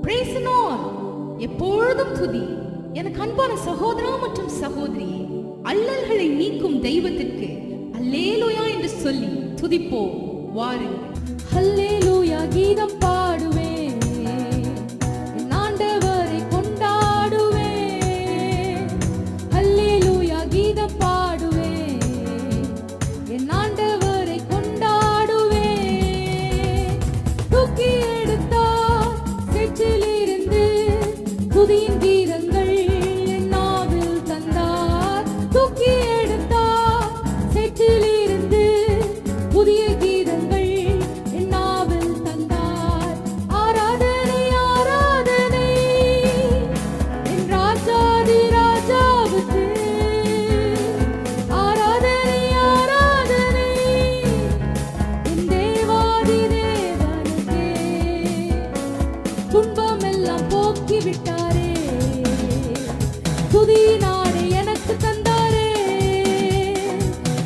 Praise the Lord. எப்பொழுதும் துதி. எனக்கு அன்பான சகோதரா மற்றும் சகோதரியே, அல்லல்களை நீக்கும் தெய்வத்திற்கு அல்லேலூயா என்று சொல்லி துதிப்போம். வாருங்கள். அல்லேலூயா கீதம் பாடுவேன், என் ஆண்டவரை கொண்டாடுவேன். அல்லேலூயா கீதம் பாடுவேன், என் ஆண்டவரை கொண்டாடுவேன். தூக்கி எடுத்தார் சேற்றிலிருந்து துதியின் கீதங்கள் என் நாவில் தந்தார். தூக்கி எடுத்தார் சேற்றிலிருந்து புதிய கீதங்கள் என் நாவில் தந்தார். ஆராதனை ஆராதனை என் ராஜாதி ராஜாவுக்கு. ஆராதனை ஆராதனை என் தேவாதி தேவனுக்கே. துன்பமெல்லாம் போக்கி விட்டாரே, துதி நாடு எனக்கு தந்தாரே.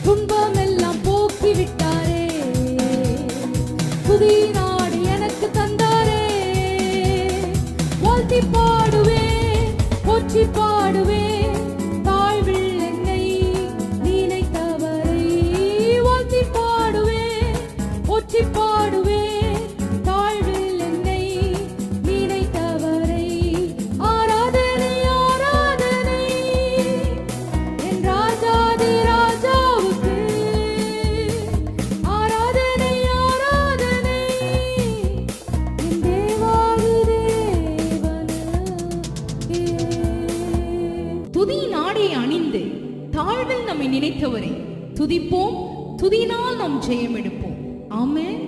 துன்பமெல்லாம் போக்கி விட்டாரே, துதி நாடு எனக்கு தந்தாரே. வாழ்த்தி பாடுவேன், போற்றி பாடுவேன், தாழ்வில் என்னை நினைத்தவரை. வாழ்த்தி பாடுவேன், போற்றி பாடுவேன், தாழ்வில் என்னை நினைத்தவரை. ஆராதனை ஆராதனை என் ராஜாதி ராஜாவுக்கு. ஆராதனை ஆராதனை என் தேவாதி தேவனுக்கே. துதியின் ஆடையை அணிந்து தாழ்வில் நம்மை நினைத்தவரை துதிப்போம். துதியினால் நாம் ஜெயம் எடுப்போம். ஆமென்.